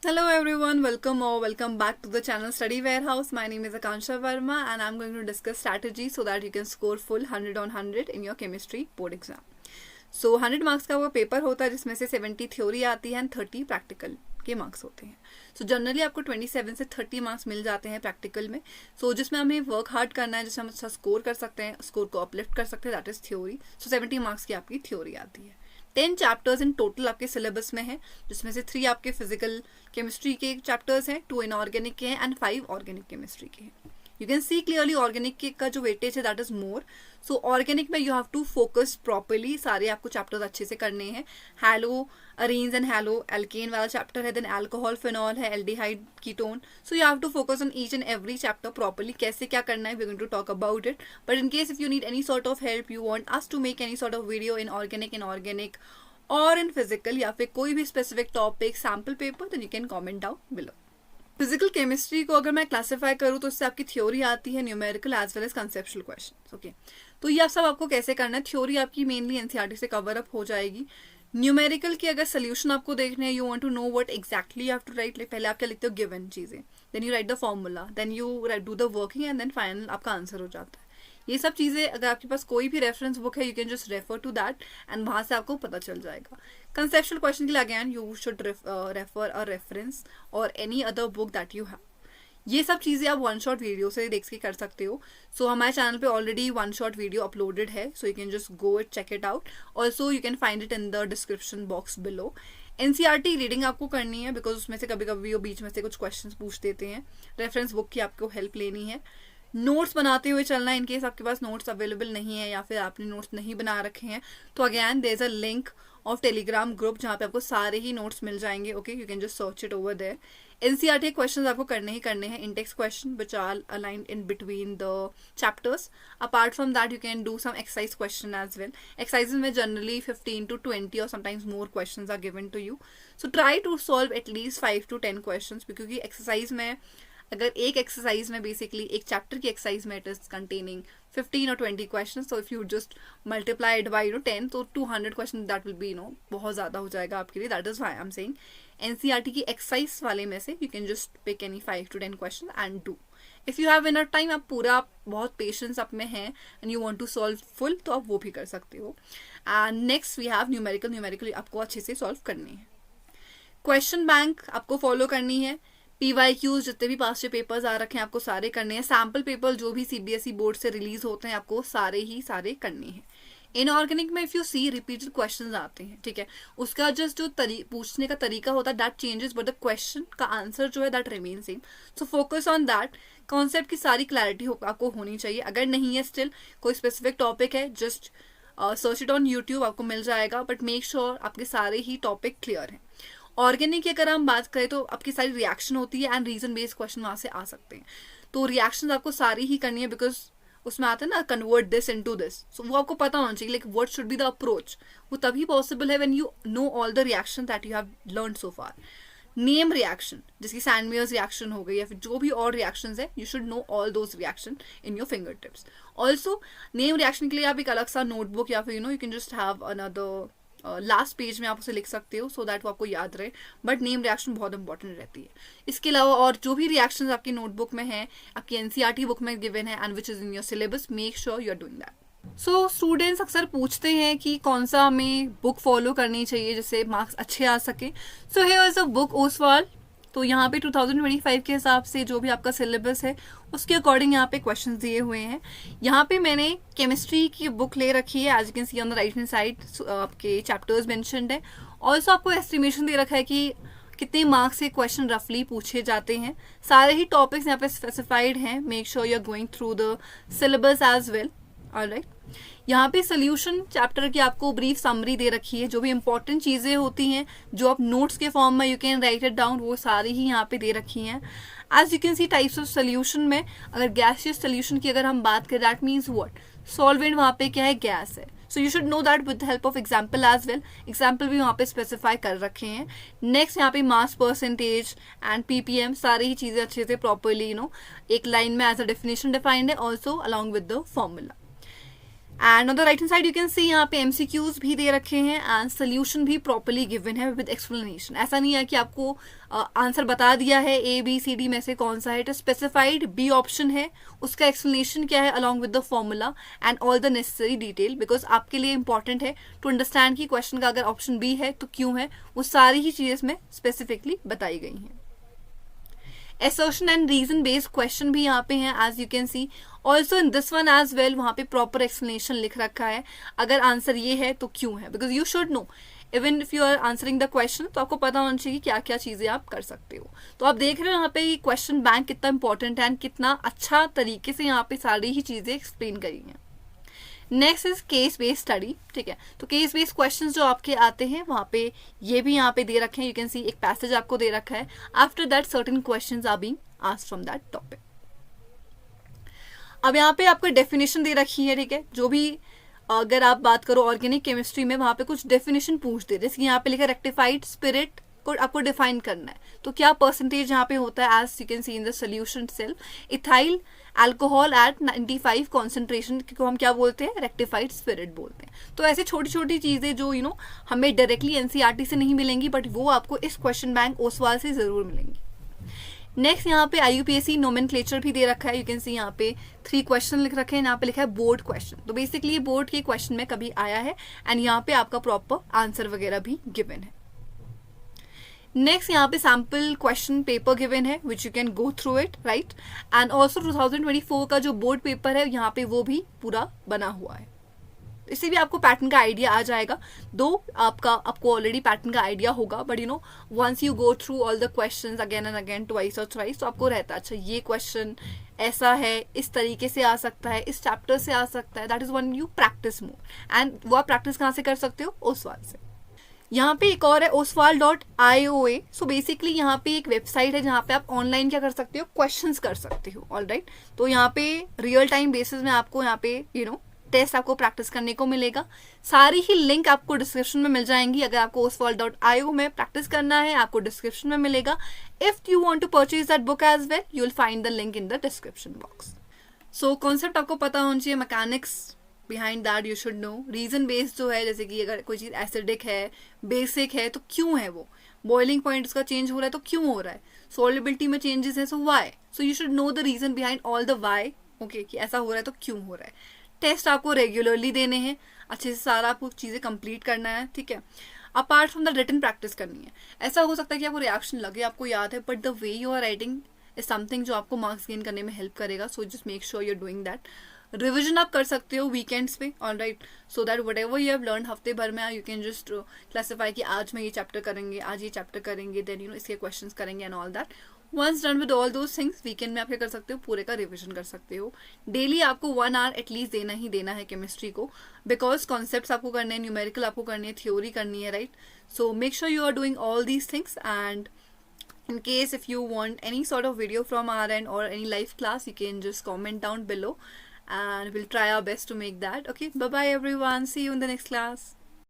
Hello everyone, welcome back to the channel Study Warehouse. My name is Akansha Verma and I'm going to discuss strategies so that you can score full 100 on 100 in your chemistry board exam. So 100 marks का वो paper होता है जिसमें से 70 theory आती है and 30 practical के marks होते हैं. सो जनरली आपको 27 से 30 मार्क्स मिल जाते हैं प्रैक्टिकल में. सो जिसमें हमें वर्क हार्ड करना है, जिसमें हम अच्छा स्कोर कर सकते हैं, स्कोर को अपलिफ्ट कर सकते हैं, that is theory. So 70 marks की आपकी थ्योरी आती है. 10 चैप्टर्स इन टोटल आपके सिलेबस में है, जिसमें से 3 आपके फिजिकल केमिस्ट्री के चैप्टर्स हैं, 2 इनऑर्गेनिक के हैं एंड 5 ऑर्गेनिक केमिस्ट्री के हैं. You can see clearly organic का जो वेटेज है that is more. So organic में you have to focus properly. सारे आपको चैप्टर्स अच्छे से करने हैं. Haloarenes and haloalkane वाला चैप्टर है, देन अल्कोहल फिनॉल है, aldehyde ketone. So you have to focus on each and every chapter properly. कैसे क्या करना है we are going to talk about it. But in case if you need any sort of help, you want us to make any sort of video in organic और in physical या फिर कोई भी specific topic sample paper, then you can comment down below. Physical chemistry को अगर मैं classify करूँ तो इससे आपकी थ्योरी आती है, numerical as well as conceptual question. Okay, तो ये सब आपको कैसे करना है. थ्योरी आपकी मेनली एनसीईआरटी से कवर अप हो जाएगी. न्यूमेरिकल की अगर सोल्यूशन आपको देखने हैं, you want to know what exactly you have to write. पहले आप क्या लिखते हो, गिवन चीजें, then you write the formula, then you do the working and then final आपका आंसर हो जाता है. ये सब चीजें अगर आपके पास कोई भी रेफरेंस बुक है, you can just refer to that and वहां से आपको पता चल जाएगा. कंसेप्चुअल क्वेश्चन के लिए again you should refer a reference or any other book that you have. ये सब चीजें आप वन शॉट वीडियो से देख के कर सकते हो. सो हमारे चैनल पे already one shot video uploaded है, so you can just go it, check it out. Also you can find it in the description box below. NCERT reading आपको करनी है बिकॉज उसमें से कभी कभी वो बीच में से कुछ क्वेश्चंस पूछ देते हैं. रेफरेंस बुक की आपको हेल्प लेनी है. नोट्स बनाते हुए चलना है. इनकेस आपके पास नोट्स अवेलेबल नहीं है या फिर आपने नोट्स नहीं बना रखे हैं तो again there is a link of Telegram group जहाँ पे आपको सारे ही नोट्स मिल जाएंगे. Okay, you can just search it over there. NCERT questions आपको करने ही करने हैं, index question which are aligned in between the chapters. Apart from that you can do some exercise question as well. Exercises में generally 15 to 20 और sometimes more questions are given to you. So try to solve at least 5 to 10 questions, क्योंकि exercise में अगर एक exercise में basically एक chapter की exercise में it is containing 15 or 20 question. So if you just multiply it by 10 तो 200 question that will be बहुत ज्यादा हो जाएगा आपके लिए. That is why I am saying NCERT की एक्सरसाइज वाले में से you can just pick any 5 to 10 question and do. If you have enough time, आप पूरा बहुत पेशेंस आप में है and you want to solve full, तो आप वो भी कर सकते हो. And next we have numerical आपको अच्छे से सॉल्व करनी है. क्वेश्चन बैंक आपको फॉलो करनी है. पीवाईक्यूज जितने भी पास्ट पेपर्स आ रखे हैं आपको सारे करने हैं. सैम्पल पेपर जो भी सीबीएसई बोर्ड से रिलीज होते हैं आपको सारे करने हैं. इनऑर्गेनिक में if you see repeated questions आते हैं, ठीक है, उसका जस्ट जो पूछने का तरीका होता है that changes, but the question का आंसर जो है that remain same. So focus on that. Concept की सारी क्लैरिटी आपको होनी चाहिए. अगर नहीं है स्टिल कोई स्पेसिफिक टॉपिक है, just search it on YouTube, आपको मिल जाएगा. बट मेक श्योर आपके सारे ही टॉपिक क्लियर हैं. ऑर्गेनिक की अगर हम बात करें तो आपकी सारी रिएक्शन होती है एंड रीजन बेस्ड क्वेश्चन वहां से आ सकते हैं. तो रिएक्शन आपको सारी ही करनी है बिकॉज उसमें आता है ना कन्वर्ट दिस इनटू दिस. सो वो आपको पता होना चाहिए like what should be the approach. वो तभी पॉसिबल है when you know all the reaction that you have learn so far. Name reaction जिसकी सैंडमेयर्स रिएक्शन हो गई या फिर जो भी और रिएक्शंस है, you should know all those reaction in your finger tips. Also name reaction के लिए आप एक अलग सा नोटबुक या फिर you can just have another last page में आप उसे लिख सकते हो सो दैट वो आपको याद रहे. बट नेम रिएक्शन बहुत इंपॉर्टेंट रहती है. इसके अलावा और जो भी रिएक्शंस आपकी नोटबुक में है, आपकी एनसीईआरटी बुक में गिवन है and which is in your syllabus, make sure you are doing that. So students अक्सर पूछते हैं कि कौन सा हमें बुक फॉलो करनी चाहिए जिससे मार्क्स अच्छे आ सके. So here is a book Oswal. तो यहाँ पे 2025 के हिसाब से जो भी आपका सिलेबस है उसके अकॉर्डिंग यहाँ पे क्वेश्चंस दिए हुए हैं. यहाँ पे मैंने केमिस्ट्री की बुक ले रखी है. As you can see on the right hand side आपके चैप्टर्स मेंशन्ड है. ऑल्सो आपको एस्टिमेशन दे रखा है कि कितने मार्क्स के क्वेश्चन रफली पूछे जाते हैं. सारे ही टॉपिक्स यहाँ पे स्पेसिफाइड हैं. Make sure you are going through the syllabus as well. Alright, यहाँ पे सोल्यूशन चैप्टर की आपको ब्रीफ समरी दे रखी है. जो भी इंपॉर्टेंट चीजें होती हैं जो आप नोट्स के फॉर्म में you can write it down, वो सारी ही यहाँ पे दे रखी हैं. As you can see types of solution में अगर गैसियस सोल्यूशन की अगर हम बात करें, दैट मीन्स व्हाट, सॉल्वेंट वहाँ पे क्या है, गैस है. So you should know that with the help of example as well. Example भी वहाँ पे स्पेसिफाई कर रखे हैं. नेक्स्ट यहाँ पे मास परसेंटेज एंड पीपीएम सारी ही चीजें अच्छे से प्रॉपरली एक लाइन में एज अ डेफिनेशन डिफाइंड है, also along with the formula. And on the right hand side you can सी यहाँ पे एमसीक्यूज भी दे रखे हैं एंड सोल्यूशन भी प्रॉपरली गिवन है विद एक्सप्लेनेशन. ऐसा नहीं है कि आपको आंसर बता दिया है ए बी सी डी में से कौन सा है. It is specified. B option है, उसका एक्सप्लेनेशन क्या है along with the formula and all the necessary detail, because आपके लिए इंपॉर्टेंट है टू अंडरस्टैंड कि क्वेश्चन का अगर ऑप्शन बी है तो क्यों है. वो सारी ही चीजें इसमें स्पेसिफिकली बताई गई हैं. assertion and reason based question भी यहाँ पे हैं as you can see. Also in this one as well वहाँ पे proper explanation लिख रखा है. अगर आंसर ये है तो क्यों है, because you should know even if you are answering the question तो आपको पता होना चाहिए क्या क्या चीजें आप कर सकते हो. तो आप देख रहे हो यहाँ पे ये क्वेश्चन बैंक कितना इंपॉर्टेंट है एंड कितना अच्छा तरीके से यहाँ पे सारी ही चीजें एक्सप्लेन करी हैं. Next is case based study. ठीक है, तो केस बेस्ड क्वेश्चंस जो आपके आते हैं वहाँ पे ये भी यहाँ पे दे रखे हैं. यू कैन सी एक पैसेज आपको दे रखा है. After that certain questions are being asked from that topic. अब यहाँ पे आपको डेफिनेशन दे रखी है. ठीक है, जो भी अगर आप बात करो ऑर्गेनिक केमिस्ट्री में वहाँ पे कुछ डेफिनेशन पूछते हैं. जैसे यहाँ पे लिखा रेक्टिफाइड स्पिरिट को आपको डिफाइन करना है. तो क्या परसेंटेज यहाँ पे होता है as you can see in the solution self. Ethyl alcohol at 95 concentration को हम क्या बोलते हैं, रेक्टिफाइड स्पिरिट बोलते हैं. तो ऐसी छोटी छोटी चीजें जो यू नो हमें डायरेक्टली एनसीईआरटी से नहीं मिलेंगी बट वो आपको इस क्वेश्चन बैंक ओसवाल से जरूर मिलेंगी. नेक्स्ट यहाँ पे IUPAC नोमेनक्लेचर भी दे रखा है. यू कैन सी यहाँ पे 3 क्वेश्चन लिख रखे हैं. यहाँ पे लिखा है बोर्ड क्वेश्चन. तो बेसिकली ये बोर्ड के क्वेश्चन में कभी आया है एंड यहाँ पे आपका प्रॉपर आंसर वगैरह भी गिवन है. नेक्स्ट यहाँ पे सैम्पल क्वेश्चन पेपर गिवन है which you can go through it right. And also 2024 का जो बोर्ड पेपर है यहाँ पे वो भी पूरा बना हुआ है. इससे भी आपको पैटर्न का आइडिया आ जाएगा. दो आपको ऑलरेडी पैटर्न का आइडिया होगा but you know once you go through all the questions again and again twice और थ्राइस तो आपको रहता है अच्छा ये क्वेश्चन ऐसा है, इस तरीके से आ सकता है, इस चैप्टर से आ सकता है. That is one you practice more. And वो आप प्रैक्टिस कहाँ से कर सकते हो, ओसवाल से. यहाँ पे एक और है oswal.ioa. सो बेसिकली यहाँ पे एक वेबसाइट है जहाँ पे आप ऑनलाइन क्या कर सकते हो, क्वेश्चंस कर सकते हो. ऑलराइट, तो यहाँ पे रियल टाइम बेसिस में आपको यहाँ पे यू नो टेस्ट आपको प्रैक्टिस करने को मिलेगा. सारी ही लिंक आपको डिस्क्रिप्शन में मिल जाएंगी. अगर आपको oswal.io में प्रैक्टिस करना है आपको डिस्क्रिप्शन में मिलेगा. If you want to purchase that book as well you will find the link in the description box. So concept आपको पता होना चाहिए. Mechanics behind that you should know. Reason based जो है, जैसे कि अगर कोई चीज एसिडिक है, बेसिक है, तो क्यों है वो. बॉइलिंग पॉइंट उसका चेंज हो रहा है तो क्यों हो रहा है. सॉल्युबिलिटी में चेंजेस है so why. So you should know the reason behind all the why. Okay, कि ऐसा हो रहा है तो क्यों हो रहा है. टेस्ट आपको रेगुलरली देने हैं, अच्छे से सारा आपको चीजें कंप्लीट करना है. ठीक है, apart from the written practice करनी है. ऐसा हो सकता है कि आपको रिएक्शन लगे, आपको याद है, but the way you are writing is something जो आपको मार्क्स गेन करने में हेल्प करेगा. So just make sure you are doing that. Revision आप कर सकते हो वीकेंड्स पे. Alright, so that whatever you have learn हफ्ते भर में यू कैन जस्ट क्लासीफाई कि आज मैं ये चैप्टर करेंगे, आज ये चैप्टर करेंगे, देन यू नो इसके क्वेश्चंस करेंगे and all that. Once done with all those things weekend में आप क्या कर सकते हो, पूरे का रिविजन कर सकते हो. डेली आपको 1 आवर एटलीस्ट देना ही देना है केमिस्ट्री को, बिकॉज कॉन्सेप्ट्स आपको करने हैं, न्यूमेरिकल आपको करनी है, थ्योरी करनी है. Right, so make sure you are doing all these things. And in case if you want any sort of video from our end or any live class you can just comment down below and we'll try our best to make that. Okay, bye bye everyone, see you in the next class.